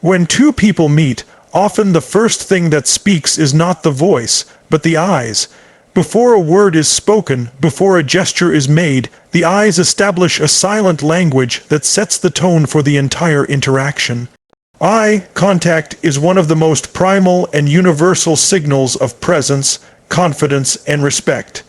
When two people meet, often the first thing that speaks is not the voice, but the eyes. Before a word is spoken, before a gesture is made, the eyes establish a silent language that sets the tone for the entire interaction. Eye contact is one of the most primal and universal signals of presence, confidence, and respect.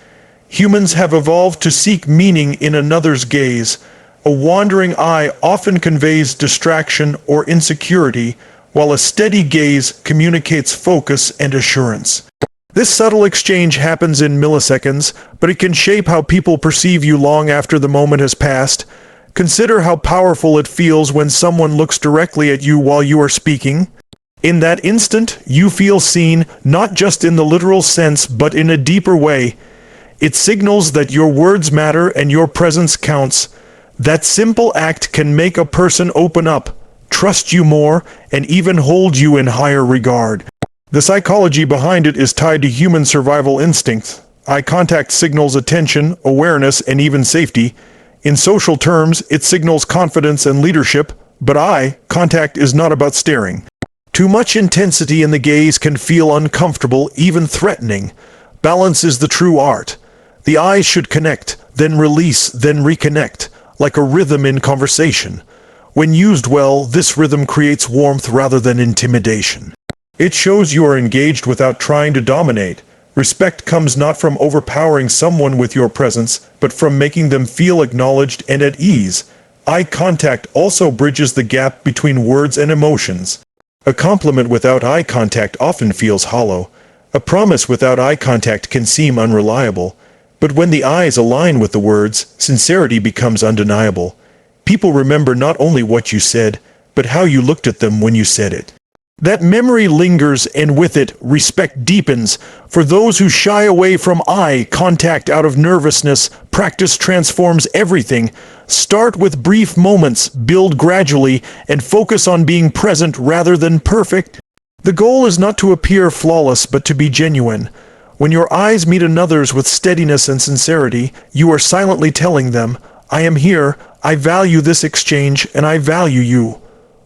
Humans have evolved to seek meaning in another's gaze. A wandering eye often conveys distraction or insecurity, while a steady gaze communicates focus and assurance. This subtle exchange happens in milliseconds, but it can shape how people perceive you long after the moment has passed. Consider how powerful it feels when someone looks directly at you while you are speaking. In that instant, you feel seen, not just in the literal sense, but in a deeper way. It signals that your words matter and your presence counts. That simple act can make a person open up, trust you more, and even hold you in higher regard. The psychology behind it is tied to human survival instincts. Eye contact signals attention, awareness, and even safety. In social terms, it signals confidence and leadership, but eye contact is not about staring. Too much intensity in the gaze can feel uncomfortable, even threatening. Balance is the true art. The eyes should connect, then release, then reconnect, like a rhythm in conversation. When used well, this rhythm creates warmth rather than intimidation. It shows you are engaged without trying to dominate. Respect comes not from overpowering someone with your presence, but from making them feel acknowledged and at ease. Eye contact also bridges the gap between words and emotions. A compliment without eye contact often feels hollow. A promise without eye contact can seem unreliable. But when the eyes align with the words, sincerity becomes undeniable. People remember not only what you said, but how you looked at them when you said it. That memory lingers, and with it, respect deepens. For those who shy away from eye contact out of nervousness, practice transforms everything. Start with brief moments, build gradually, and focus on being present rather than perfect. The goal is not to appear flawless, but to be genuine. When your eyes meet another's with steadiness and sincerity, you are silently telling them, I am here, I value this exchange, and I value you.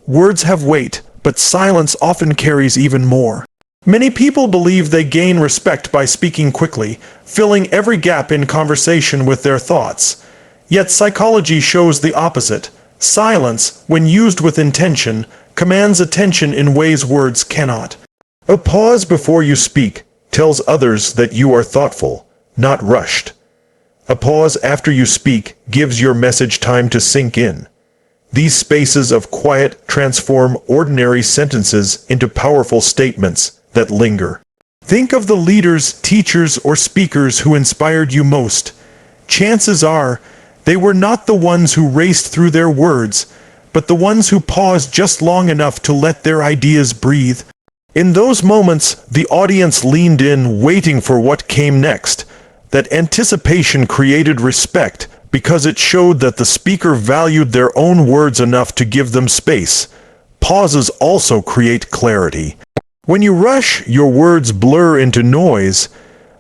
Words have weight, but silence often carries even more. Many people believe they gain respect by speaking quickly, filling every gap in conversation with their thoughts. Yet psychology shows the opposite. Silence, when used with intention, commands attention in ways words cannot. A pause before you speak tells others that you are thoughtful, not rushed. A pause after you speak gives your message time to sink in. These spaces of quiet transform ordinary sentences into powerful statements that linger. Think of the leaders, teachers, or speakers who inspired you most. Chances are, they were not the ones who raced through their words, but the ones who paused just long enough to let their ideas breathe. In those moments, the audience leaned in, waiting for what came next. That anticipation created respect, because it showed that the speaker valued their own words enough to give them space. Pauses also create clarity. When you rush, your words blur into noise,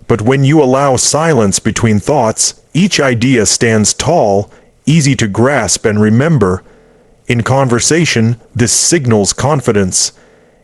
but when you allow silence between thoughts, each idea stands tall, easy to grasp and remember. In conversation, this signals confidence.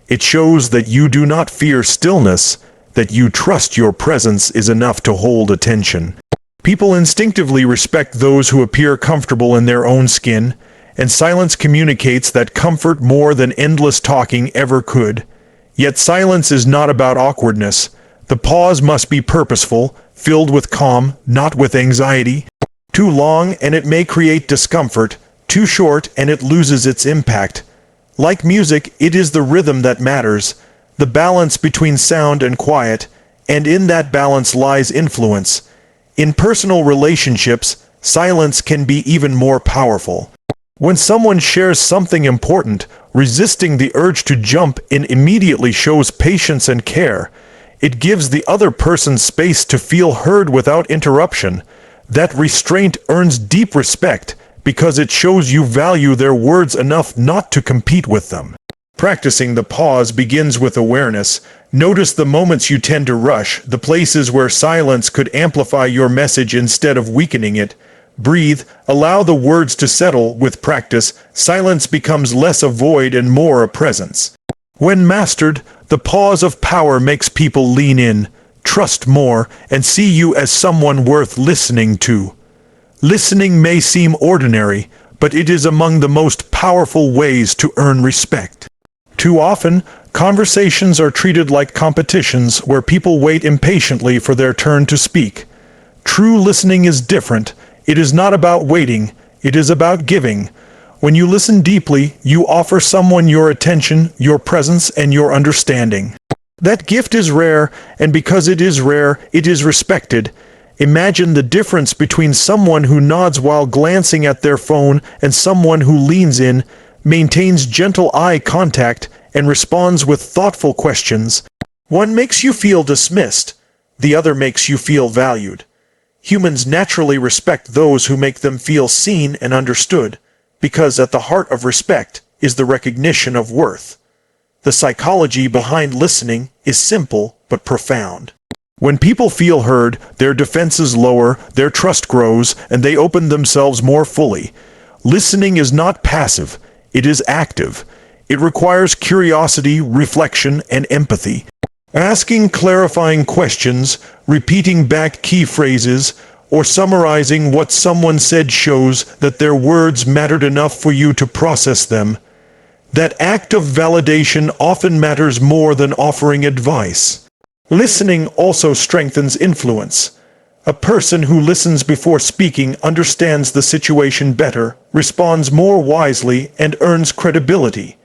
It shows that you do not fear stillness, that you trust your presence is enough to hold attention. People instinctively respect those who appear comfortable in their own skin, and silence communicates that comfort more than endless talking ever could. Yet silence is not about awkwardness. The pause must be purposeful, filled with calm, not with anxiety. Too long, and it may create discomfort. Too short, and it loses its impact. Like music, it is the rhythm that matters, the balance between sound and quiet, and in that balance lies influence. In personal relationships, silence can be even more powerful. When someone shares something important, resisting the urge to jump in immediately shows patience and care. It gives the other person space to feel heard without interruption. That restraint earns deep respect because it shows you value their words enough not to compete with them. Practicing the pause begins with awareness. Notice the moments you tend to rush, the places where silence could amplify your message instead of weakening it. breathe, allow the words to settle. With practice, silence becomes less a void and more a presence. When mastered, the pause of power makes people lean in, trust more, and see you as someone worth listening to. Listening may seem ordinary, but it is among the most powerful ways to earn respect. Too often, conversations are treated like competitions where people wait impatiently for their turn to speak. True listening is different. It is not about waiting, it is about giving. When you listen deeply, you offer someone your attention, your presence, and your understanding. That gift is rare, and because it is rare, it is respected. Imagine the difference between someone who nods while glancing at their phone and someone who leans in, maintains gentle eye contact, and responds with thoughtful questions. One makes you feel dismissed, the other makes you feel valued. Humans naturally respect those who make them feel seen and understood, because at the heart of respect is the recognition of worth. The psychology behind listening is simple but profound. When people feel heard, their defenses lower, their trust grows, and they open themselves more fully. Listening is not passive, it is active. It requires curiosity, reflection, and empathy. Asking clarifying questions, repeating back key phrases, or summarizing what someone said shows that their words mattered enough for you to process them. That act of validation often matters more than offering advice. Listening also strengthens influence. A person who listens before speaking understands the situation better, responds more wisely, and earns credibility.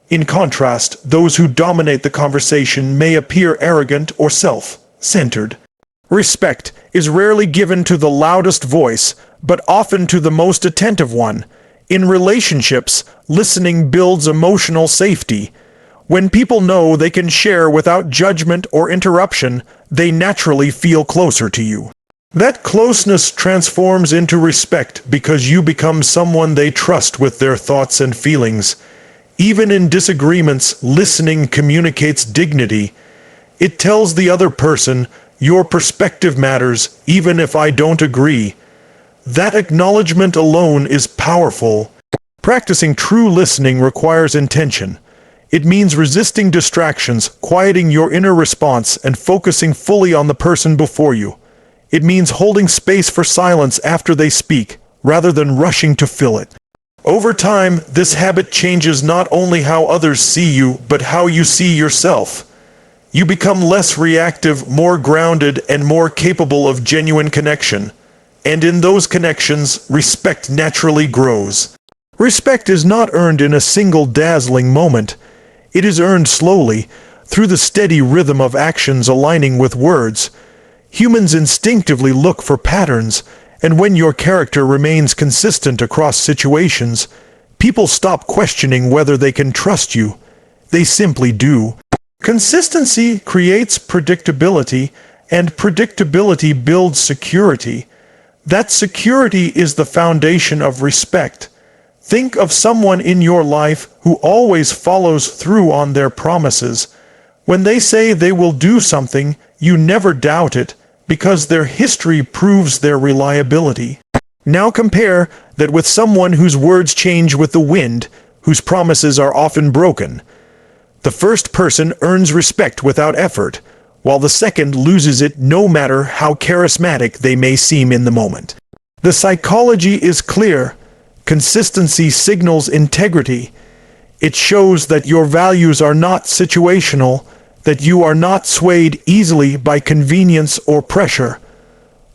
In contrast, those who dominate the conversation may appear arrogant or self-centered. Respect is rarely given to the loudest voice, but often to the most attentive one. In relationships, listening builds emotional safety. When people know they can share without judgment or interruption, they naturally feel closer to you. That closeness transforms into respect because you become someone they trust with their thoughts and feelings. Even in disagreements, listening communicates dignity. It tells the other person, your perspective matters, even if I don't agree. That acknowledgement alone is powerful. Practicing true listening requires intention. It means resisting distractions, quieting your inner response, and focusing fully on the person before you. It means holding space for silence after they speak, rather than rushing to fill it. Over time, this habit changes not only how others see you, but how you see yourself. You become less reactive, more grounded, and more capable of genuine connection. And in those connections, respect naturally grows. Respect is not earned in a single dazzling moment. It is earned slowly, through the steady rhythm of actions aligning with words. Humans instinctively look for patterns, and when your character remains consistent across situations, people stop questioning whether they can trust you. They simply do. Consistency creates predictability, and predictability builds security. That security is the foundation of respect. Think of someone in your life who always follows through on their promises. When they say they will do something, you never doubt it, because their history proves their reliability. Now compare that with someone whose words change with the wind, whose promises are often broken. The first person earns respect without effort, while the second loses it no matter how charismatic they may seem in the moment. The psychology is clear. Consistency signals integrity. It shows that your values are not situational, that you are not swayed easily by convenience or pressure.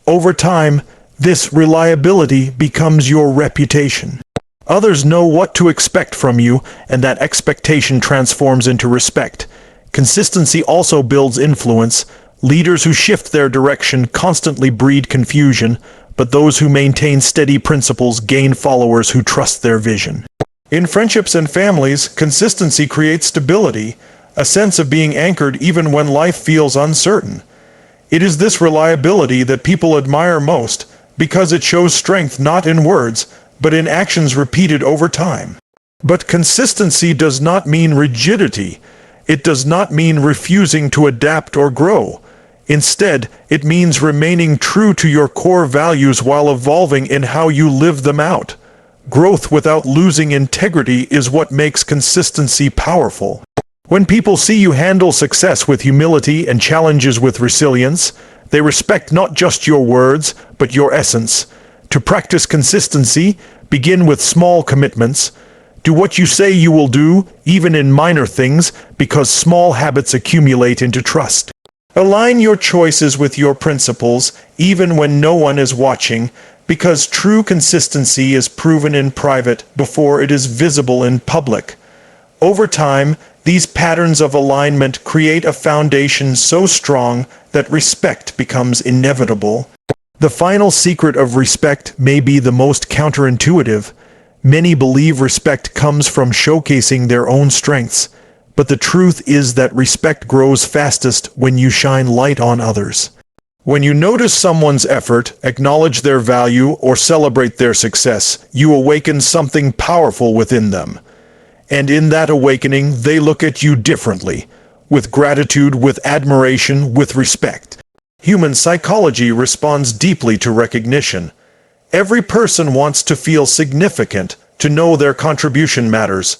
Over time, this reliability becomes your reputation. Others know what to expect from you, and that expectation transforms into respect. Consistency also builds influence. Leaders who shift their direction constantly breed confusion, but those who maintain steady principles gain followers who trust their vision. In friendships and families, consistency creates stability, a sense of being anchored even when life feels uncertain. It is this reliability that people admire most, because it shows strength not in words, but in actions repeated over time. But consistency does not mean rigidity. It does not mean refusing to adapt or grow. Instead, it means remaining true to your core values while evolving in how you live them out. Growth without losing integrity is what makes consistency powerful. When people see you handle success with humility and challenges with resilience, they respect not just your words, but your essence. To practice consistency, begin with small commitments. Do what you say you will do, even in minor things, because small habits accumulate into trust. Align your choices with your principles, even when no one is watching, because true consistency is proven in private before it is visible in public. Over time, these patterns of alignment create a foundation so strong that respect becomes inevitable. The final secret of respect may be the most counterintuitive. Many believe respect comes from showcasing their own strengths, but the truth is that respect grows fastest when you shine light on others. When you notice someone's effort, acknowledge their value, or celebrate their success, you awaken something powerful within them. And in that awakening, they look at you differently, with gratitude, with admiration, with respect. Human psychology responds deeply to recognition. Every person wants to feel significant, to know their contribution matters.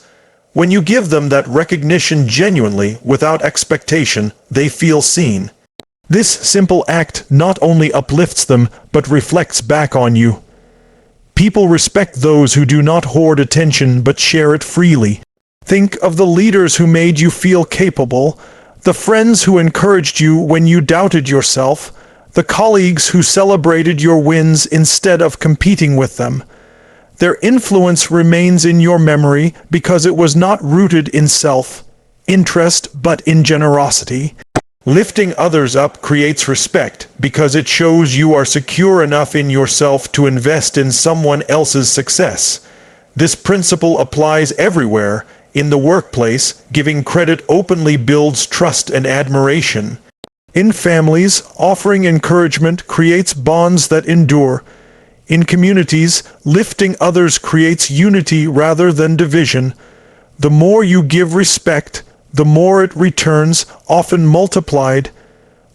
When you give them that recognition genuinely, without expectation, they feel seen. This simple act not only uplifts them, but reflects back on you. People respect those who do not hoard attention but share it freely. Think of the leaders who made you feel capable, the friends who encouraged you when you doubted yourself, the colleagues who celebrated your wins instead of competing with them. Their influence remains in your memory because it was not rooted in self-interest but in generosity. Lifting others up creates respect because it shows you are secure enough in yourself to invest in someone else's success. This principle applies everywhere. In the workplace, giving credit openly builds trust and admiration. In families, offering encouragement creates bonds that endure. In communities, lifting others creates unity rather than division. The more you give respect, the more it returns, often multiplied.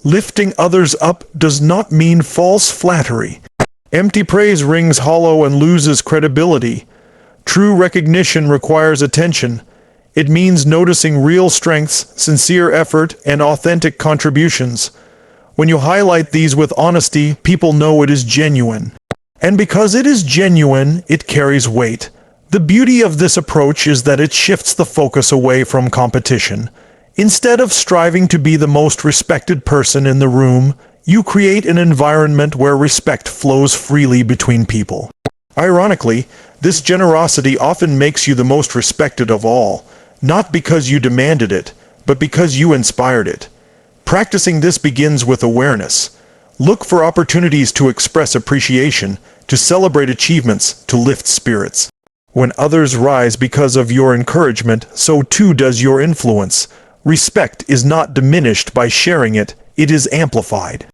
Lifting others up does not mean false flattery. Empty praise rings hollow and loses credibility. True recognition requires attention. It means noticing real strengths, sincere effort, and authentic contributions. When you highlight these with honesty, people know it is genuine. And because it is genuine, it carries weight. The beauty of this approach is that it shifts the focus away from competition. Instead of striving to be the most respected person in the room, you create an environment where respect flows freely between people. Ironically, this generosity often makes you the most respected of all, not because you demanded it, but because you inspired it. Practicing this begins with awareness. Look for opportunities to express appreciation, to celebrate achievements, to lift spirits. When others rise because of your encouragement, so too does your influence. Respect is not diminished by sharing it, it is amplified.